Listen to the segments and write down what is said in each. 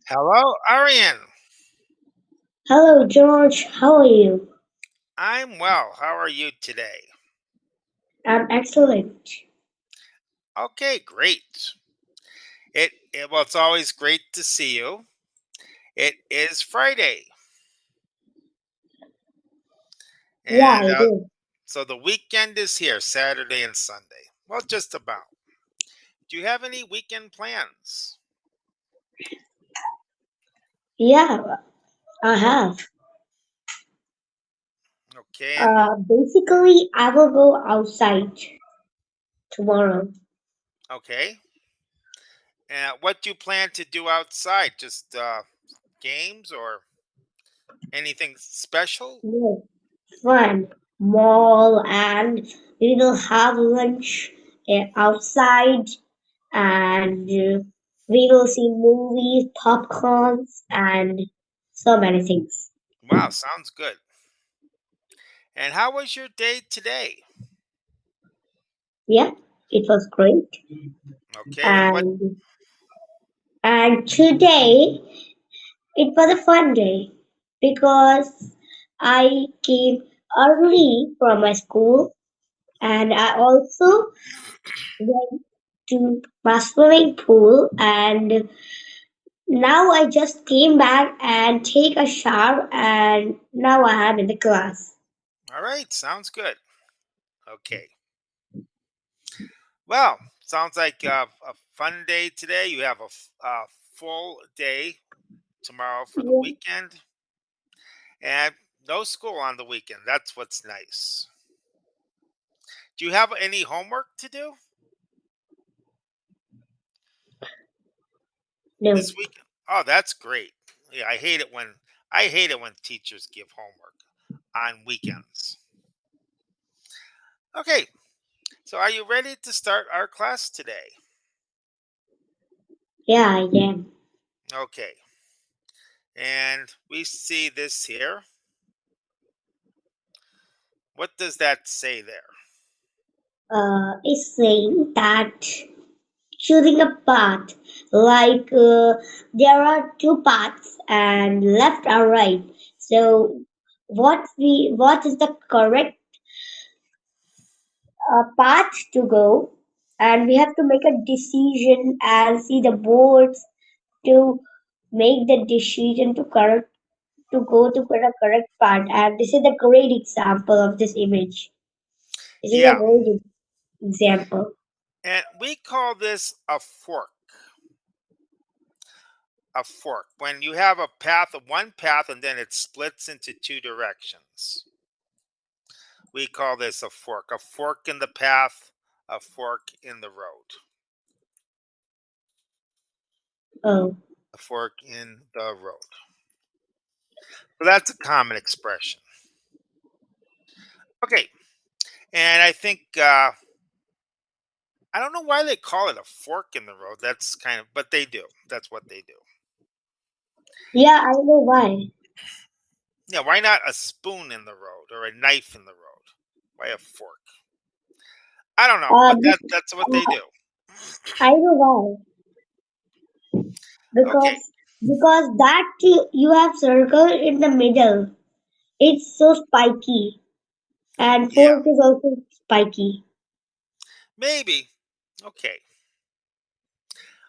Hello, Aryan. Hello, George. How are you? I'm well. How are you today? I'm excellent. Okay, great. Well, it's always great to see you. It is Friday, Yeah, and it is. so the weekend is here, Saturday and Sunday. Well, just about. Do you have any weekend plans? Yeah, I have. Okay, and Basically, I will go outside tomorrow. okay. And what do you plan to do outside? Just games or anything special? Yes, fun, mall, and we will have lunch outside, and we will see movies, popcorns, and so many things. Wow, sounds good. And how was your day today? Yeah, it was great. Okay, and what? And today it was a fun day because I came early from my school and I also went to my swimming pool, and now I just came back and take a shower, and now I am in the class. All right, sounds good. Okay. Well, sounds like a fun day today. You have a full day tomorrow for the Yeah. weekend, and no school on the weekend. That's what's nice. Do you have any homework to do No. this week? Oh, that's great. Yeah, I hate it when teachers give homework on weekends. Okay, so are you ready to start our class today? Yeah, I am. Okay, and we see this here. What does that say there? It's saying that choosing a path, like there are two paths and left or right. So what is the correct path to go, and we have to make a decision and see the boards to make the decision to go to the correct path. And this is a great example of this image. This is a Yeah, great example. and we call this a fork. A fork. When you have a path, one path, and then it splits into two directions. We call this a fork. A fork in the path, a fork in the road. Oh, A fork in the road. So that's a common expression. Okay, and I think I don't know why they call it a fork in the road. That's kind of, but they do. That's what they do. yeah, I know why. Yeah, why not a spoon in the road or a knife in the road? Why a fork? I don't know, but that's what they do. I know why. Okay, Because that you have circle in the middle. It's so spiky, and yeah, fork is also spiky. maybe. Okay.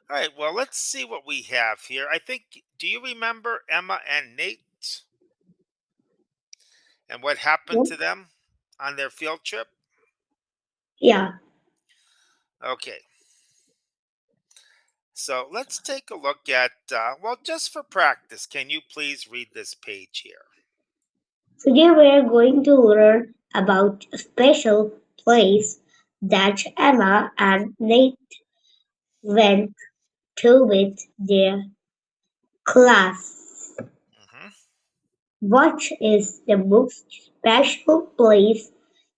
All right, well, let's see what we have here. I think, do you remember Emma and Nate and what happened Yep. to them on their field trip? Yeah. Okay, so let's take a look at, well, just for practice, can you please read this page here? Today we are going to learn about a special place that Emma and Nate went to with their class. Hmm. What is the most special place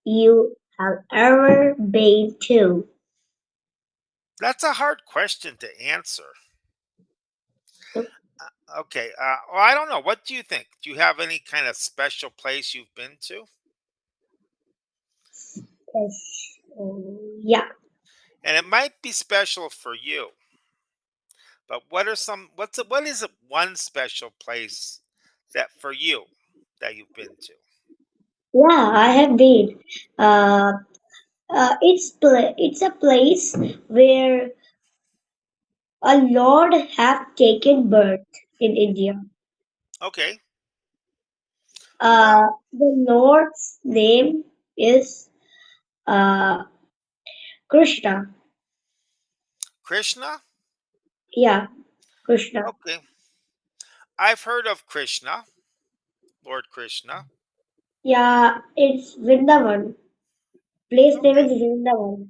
you have ever been to? That's a hard question to answer. Okay, well, I don't know. What do you think? Do you have any kind of special place you've been to? Yes. Oh, yeah. And it might be special for you, But what is a one special place that for you that you've been to? Yeah, I have been. Uh, it's a place where a lord have taken birth in India. Okay. Uh, Wow. the lord's name is uh, Krishna. Krishna? Yeah, Krishna. Okay. I've heard of Krishna, Lord Krishna. Yeah, it's Vrindavan. Place name Okay. is Vrindavan.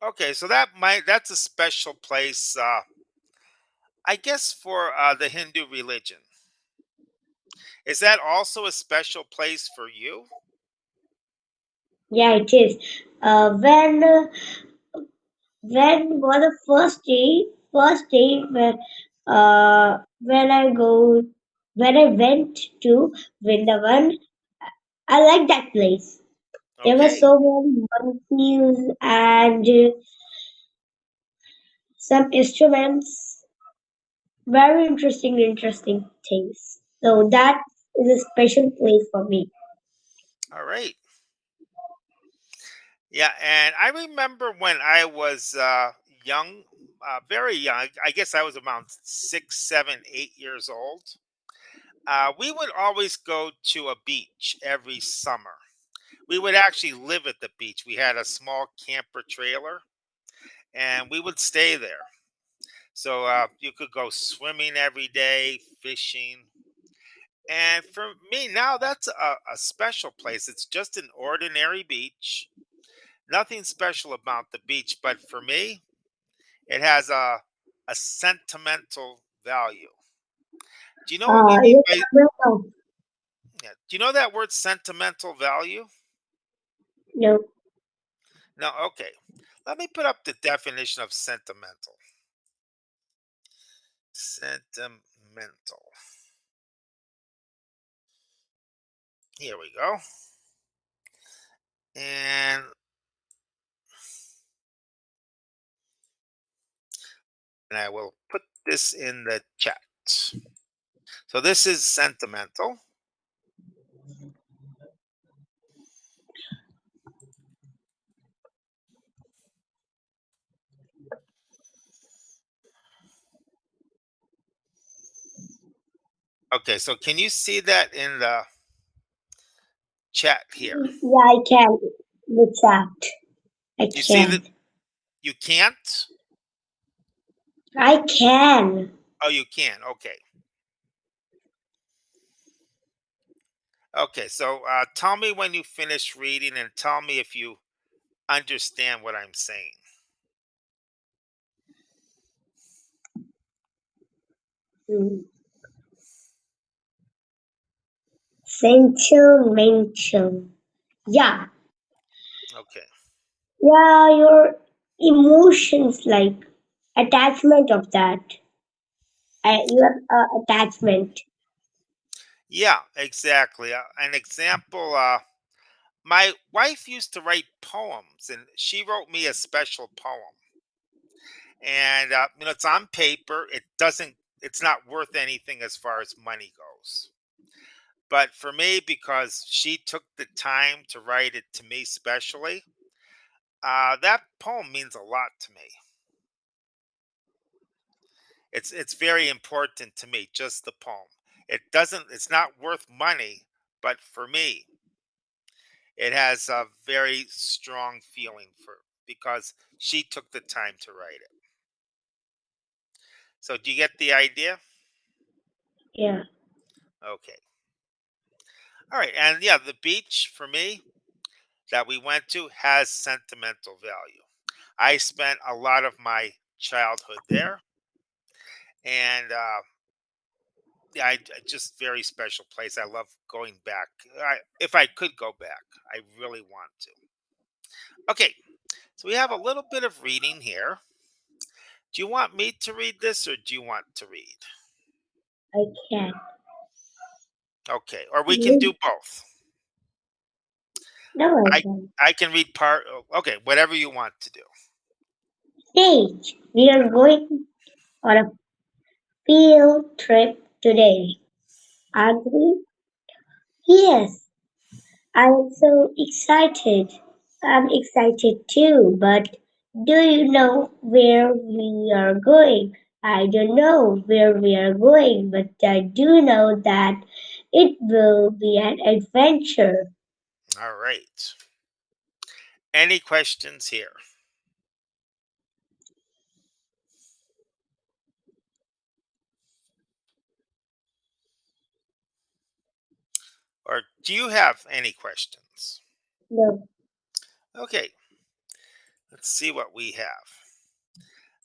Okay, so that's a special place I guess for the Hindu religion. Is that also a special place for you? Yeah, it is. When was the first day when when I went to Vrindavan, I like that place. There were Okay. so many monkeys and some instruments, very interesting things. So that is a special place for me. All right. Yeah, and I remember when I was young, very young. I guess I was around 6, 7, 8 years old. We would always go to a beach every summer. We would actually live at the beach. We had a small camper trailer, and we would stay there. So you could go swimming every day, fishing. And for me, now that's a special place. It's just an ordinary beach. Nothing special about the beach, but for me, it has a sentimental value. Do you know what we mean Yes, by no, yeah, do you know that word sentimental value? no. No, okay. Let me put up the definition of sentimental. Sentimental. Here we go. And I will put this in the chat. So this is sentimental. Okay, so can you see that in the chat here? Yeah, I can. With that, I You see that can. you can't? I can. Oh, you can. Okay. Okay, so tell me when you finish reading and tell me if you understand what I'm saying. Mm. Sentimental. Yeah, Okay. yeah, your emotions like attachment of that. Your attachment. Yeah, exactly. An example my wife used to write poems and she wrote me a special poem. And it's on paper. It's not worth anything as far as money goes. But for me, because she took the time to write it to me specially, that poem means a lot to me. It's very important to me, just the poem. It's not worth money, but for me, it has a very strong feeling for because she took the time to write it. So do you get the idea? Yeah. Okay. All right. And yeah, the beach for me that we went to has sentimental value. I spent a lot of my childhood there, and yeah, just very special place. I love going back. If I could go back, I really want to. Okay, so we have a little bit of reading here. Do you want me to read this, or do you want to read? I can. Okay, or we can Mm. do both. No, I I can. I can read part. Okay, whatever you want to do. Stage, we are going on a field trip today, aren't we? Yes, I'm so excited. I'm excited too, but do you know where we are going? I don't know where we are going, but I do know that it will be an adventure. All right. Any questions here? Or do you have any questions? No, Okay, let's see what we have.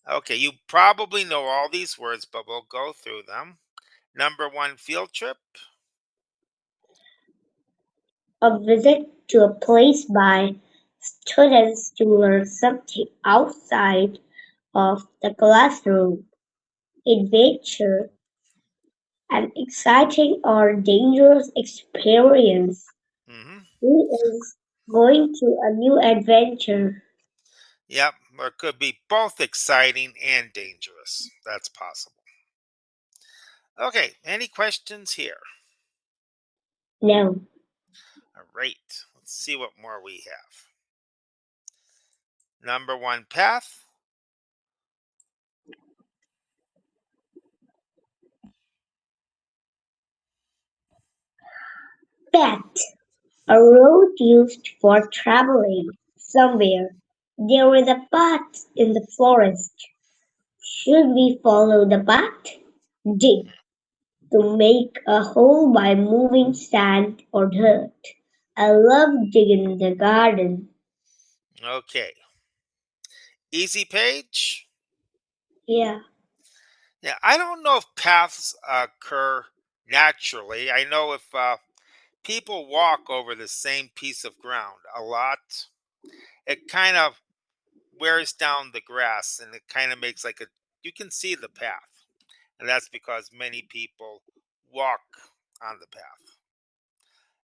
Okay, you probably know all these words, but we'll go through them. Number one, field trip. a visit to a place by students to learn something outside of the classroom. Adventure, an exciting or dangerous experience. Hmm. He is going to a new adventure. Yep, or it could be both exciting and dangerous. That's possible. Okay, any questions here? No, All right, let's see what more we have. Number one, path. path, a road used for traveling somewhere. There is a path in the forest. Should we follow the path? Dig to make a hole by moving sand or dirt. I love digging in the garden. Okay, easy page. Yeah, Yeah, I don't know if paths occur naturally. I know if people walk over the same piece of ground a lot, it kind of wears down the grass and it kind of makes like a, you can see the path. And that's because many people walk on the path.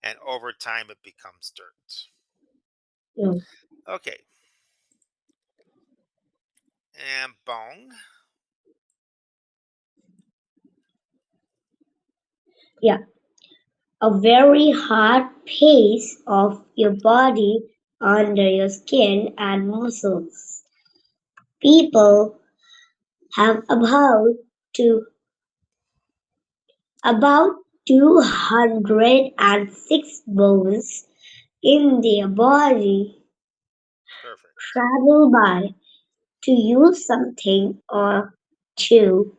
And over time, it becomes dirt. no, Okay, and bone. yeah. A very hard pace of your body under your skin and muscles. People have to about 206 bones in their body Perfect. travel by to use something or to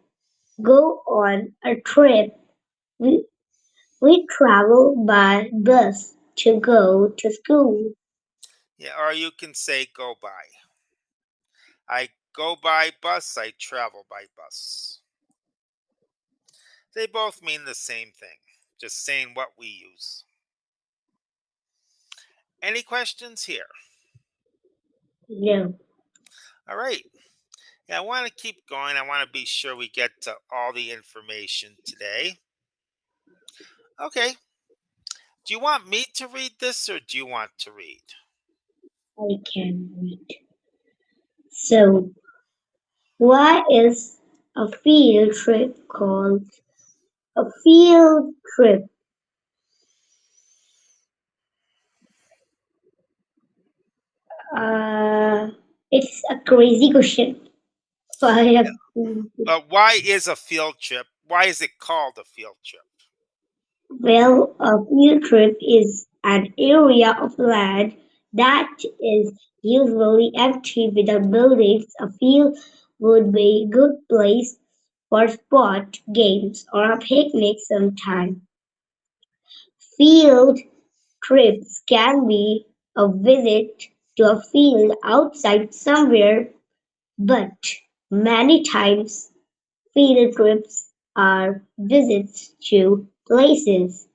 go on a trip. We, we travel by bus to go to school. Yeah, or you can say go by. I go by bus, I travel by bus. They both mean the same thing, just saying what we use. Any questions here? No, All right. Yeah, I want to keep going. I want to be sure we get to all the information today. Okay. Do you want me to read this or do you want to read? I can read. So, why is a field trip called a field trip? Uh, it's a crazy question. Why a Yeah. field trip? But why is a field trip? Why is it called a field trip? Well, a field trip is an area of land that is usually empty without buildings. A field would be a good place for sport games or a picnic sometime. Field trips can be a visit to a field outside somewhere, but many times field trips are visits to places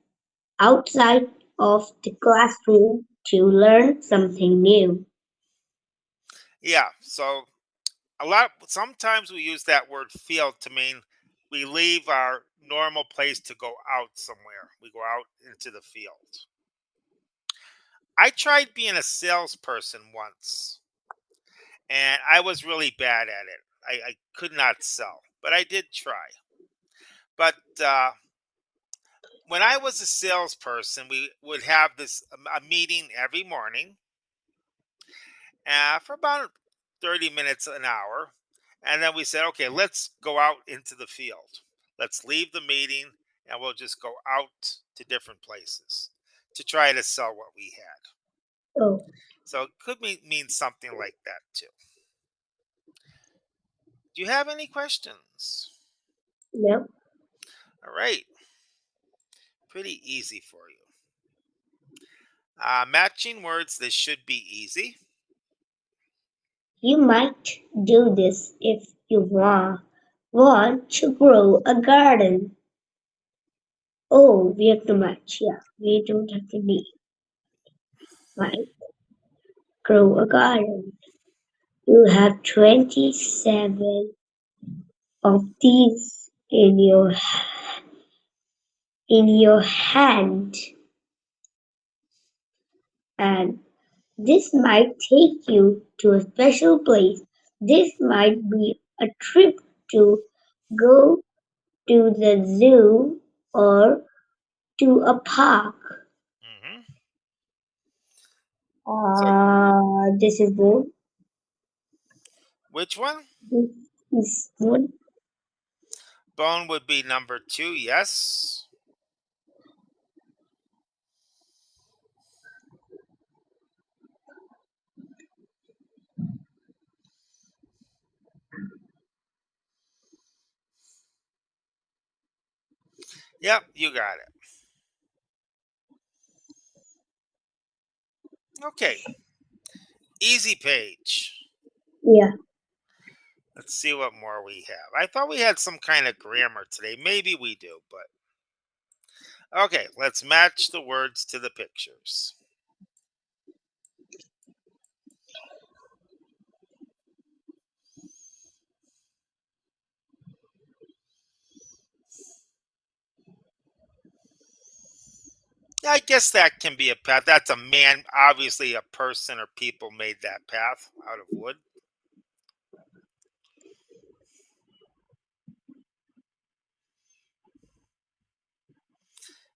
outside of the classroom to learn something new. Yeah. So sometimes we use that word field to mean we leave our normal place to go out somewhere. We go out into the field. I tried being a salesperson once, and I was really bad at it. I could not sell, but I did try. But when I was a salesperson, we would have this a meeting every morning for about 30 minutes, an hour. And then we said, okay, let's go out into the field. Let's leave the meeting and we'll just go out to different places to try to sell what we had. Oh, So it could mean something like that too. Do you have any questions? no. All right, pretty easy for you. Matching words, this should be easy. You might do this if you want to grow a garden. Oh, we have to match. Yeah, we don't have to be. Right. Grow a garden. You have 27 of these in your hand, and this might take you to a special place. This might be a trip to go to the zoo or to a park. Hmm. So This is good. which one? This is good. Bone would be number two. Yes. Yep, you got it. Okay, easy page. Yeah, Let's see what more we have. I thought we had some kind of grammar today. Maybe we do, but okay, let's match the words to the pictures. I guess that can be a path. That's a man, obviously a person or people made that path out of wood.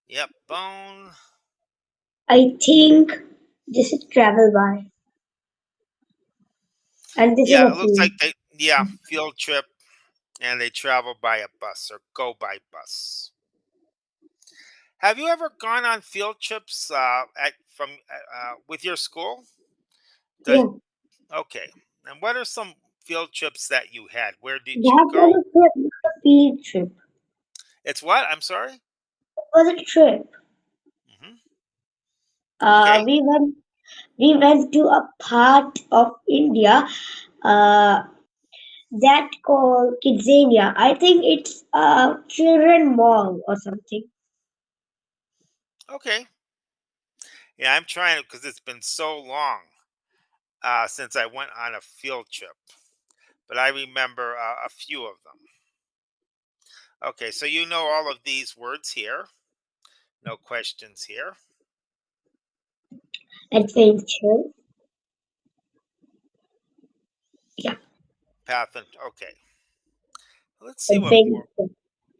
Yep, bone. I think this is travel by, and this is Yeah, a it looks like food. field trip and they travel by a bus or go by bus. Have you ever gone on field trips with your school? Does Yeah, Okay. And what are some field trips that you had? Where did you that go? was a trip, not a field trip. It's what? I'm sorry? It was a trip. Hmm. Uh, Okay. we went we went to a part of India uh, that called Kidzania. I think it's a children mall or something. Okay. Yeah, I'm trying to because it's been so long since I went on a field trip, but I remember a few of them. Okay, so you know all of these words here. No questions here. Adventure. Yeah, Path and okay. Let's see what more. adventure.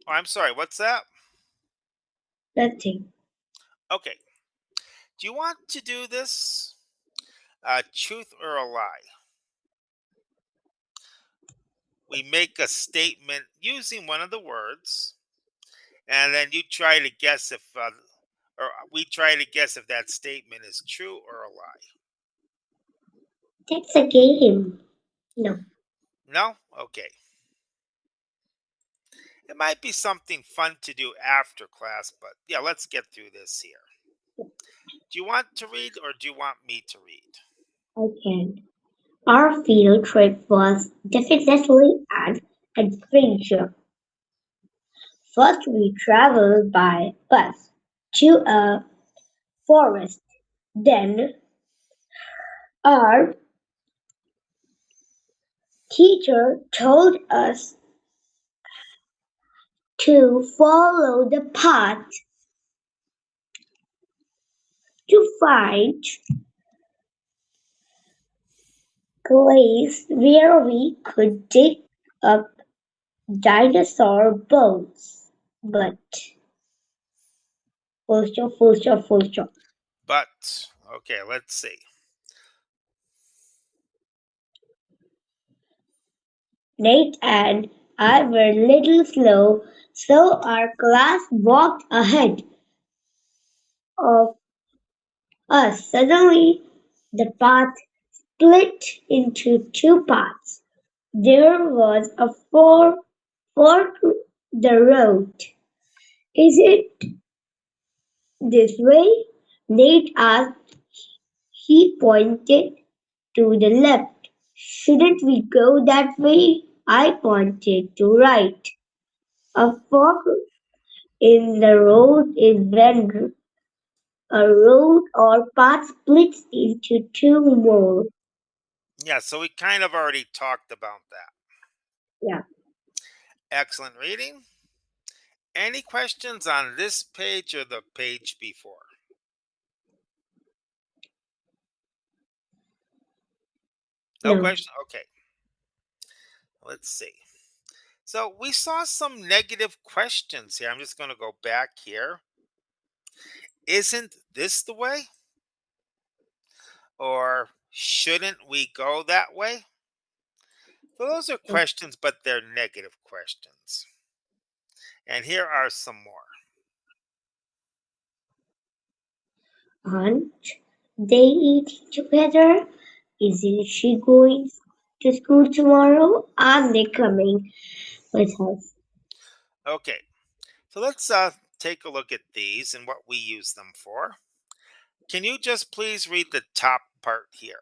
Oh, I'm sorry. What's that? Nothing. Okay. Do you want to do this? Truth or a lie? We make a statement using one of the words, and then you try to guess if, or we try to guess if that statement is true or a lie. That's a game. No. No? Okay. It might be something fun to do after class, but yeah, let's get through this here. Do you want to read or do you want me to read? I can. Our field trip was definitely an adventure. First, we traveled by bus to a forest. Then, our teacher told us to follow the path to find place where we could dig up dinosaur bones. But full stop. But okay, let's see. Nate and I were little slow, so our class walked ahead of us. Suddenly, the path split into two paths. There was a fork the road. Is it this way? Nate asked. He pointed to the left. Shouldn't we go that way? I pointed to right. A fork in the road is when a road or path splits into two more. Yeah, so we kind of already talked about that. Yeah, Excellent reading. Any questions on this page or the page before? No no. question? Okay, let's see. So we saw some negative questions here. I'm just going to go back here. Isn't this the way? Or shouldn't we go that way? So those are questions, but they're negative questions. And here are some more. Aren't they eating together? Isn't she going to school tomorrow? Are they coming with us? Okay, so let's take a look at these and what we use them for. Can you just please read the top part here?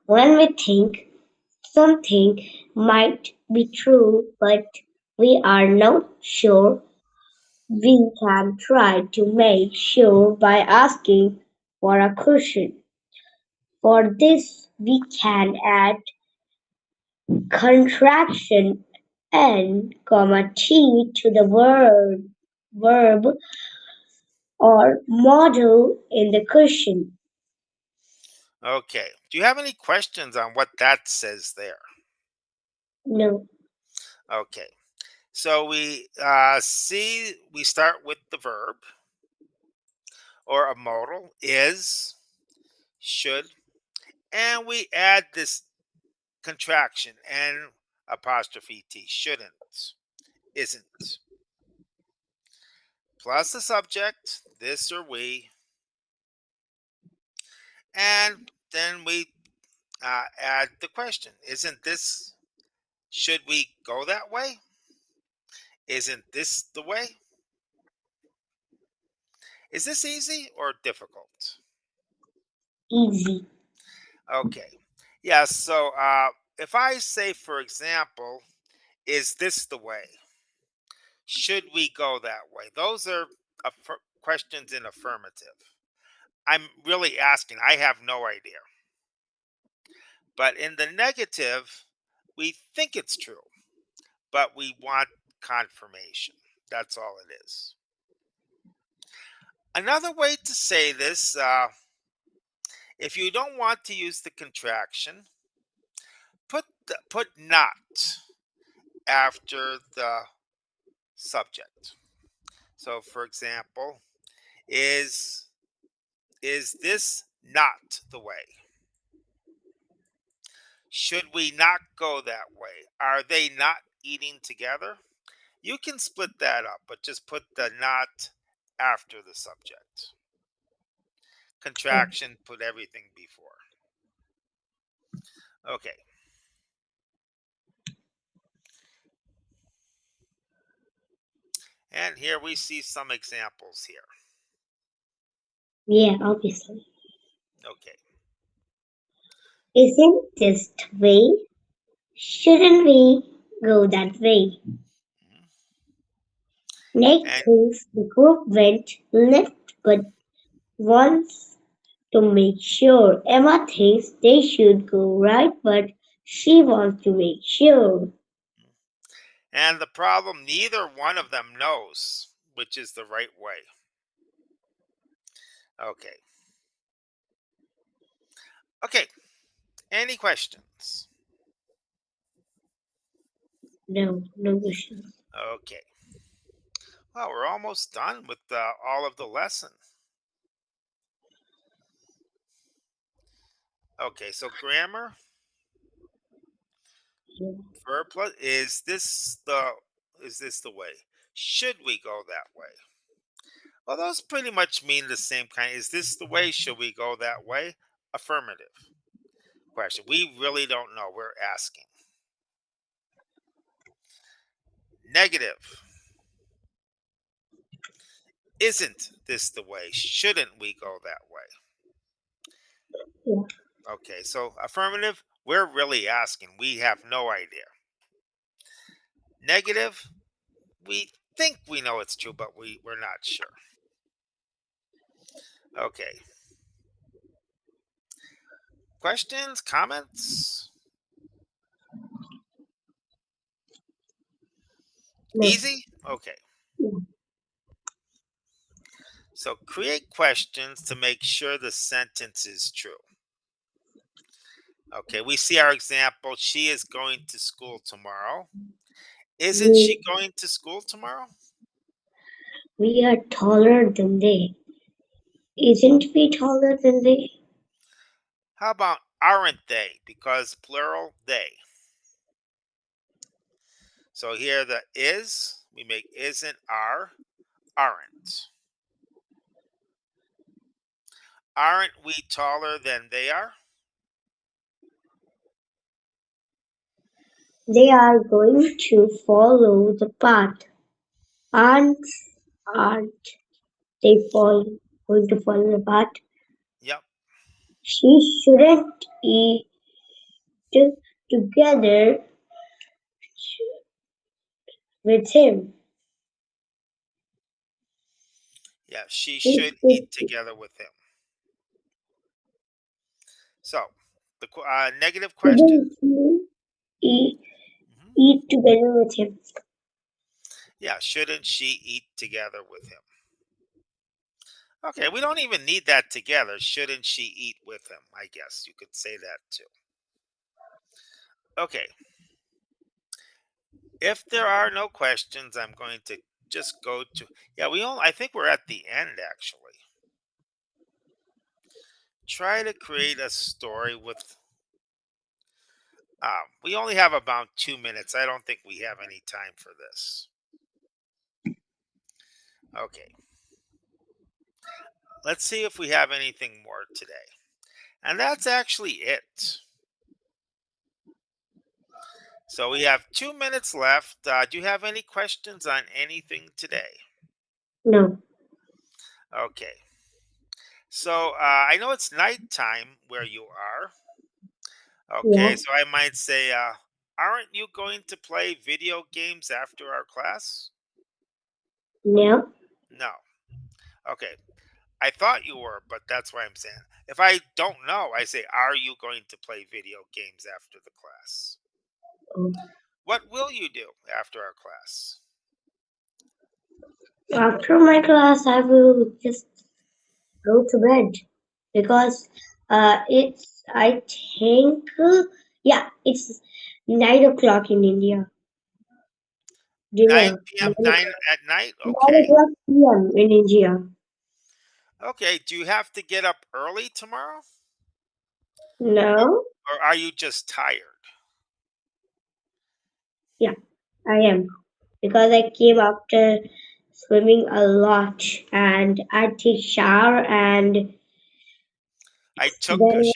When we think something might be true, but we are not sure, we can try to make sure by asking for a question. For this, we can add contraction n, comma t to the verb or model in the question. Okay. Do you have any questions on what that says there? No, Okay. So we see we start with the verb or a modal is, should, and we add this contraction and apostrophe t, shouldn't, isn't, plus the subject, this or we, and then we add the question. Isn't this, should we go that way? Isn't this the way? Is this easy or difficult? easy. Okay. Yeah, so if I say, for example, is this the way? Should we go that way? Those are questions in affirmative. I'm really asking, I have no idea. But in the negative, we think it's true, but we want confirmation. That's all it is. Another way to say this, if you don't want to use the contraction, put not after the subject. So, for example, is is this not the way? Should we not go that way? Are they not eating together? You can split that up, but just put the not after the subject. Oh, Contraction, put everything before. Okay. And here we see some examples here. yeah, obviously. Okay. Isn't this the way? Shouldn't we go that way? Mhm. Nick And thinks the group went left but wants to make sure. Emma thinks they should go right but she wants to make sure. and the problem, neither one of them knows which is the right way. Okay. Okay. Any questions? No, no questions. Okay. Well, we're almost done with all of the lesson. Okay, so grammar, Yeah. verb plus is this the way? Should we go that way? Well, those pretty much mean the same kind. Is this the way? Should we go that way? Affirmative question. We really don't know. We're asking. Negative. Isn't this the way? Shouldn't we go that way? Yeah. Okay, so affirmative, we're really asking. We have no idea. Negative, we think we know it's true, but we're not sure. Okay. Questions, comments? No. Easy? Okay. Yeah. So create questions to make sure the sentence is true. Okay, we see our example. She is going to school tomorrow. Isn't she We, going to school tomorrow? we are taller than they. Isn't we taller than they? How about aren't they? Because plural, they. So here the is, we make isn't, aren't. Aren't we taller than they are? They are going to follow the path. Aren't, aren't going to follow the path? Yep. She shouldn't eat together with him. Yeah, she She should eat should, together with him. So, the negative question. shouldn't she eat, Mhm. eat together with him? Yeah, shouldn't she eat together with him? Okay, we don't even need that together. Shouldn't she eat with him? I guess you could say that too. Okay, if there are no questions, I'm going to just go to. Yeah, we all. I think we're at the end actually. Try to create a story with. We only have about 2 minutes. I don't think we have any time for this. Okay, let's see if we have anything more today. And that's actually it. So we have 2 minutes left. Do you have any questions on anything today? No. Okay. So I know it's nighttime where you are. Okay. Yeah. So I might say, aren't you going to play video games after our class? No. No. Okay. I thought you were, but that's why I'm saying. If I don't know, I say, are you going to play video games after the class? What will you do after our class? After my class, I will just go to bed because it's I think yeah, it's 9 o'clock in India. 9 Dinner. p.m., 9 at night? Nine Okay. o'clock p.m. in India. Okay. Do you have to get up early tomorrow? Or, No. or are you just tired? Yeah, I am because I came after swimming a lot and I take shower and I took a then shower.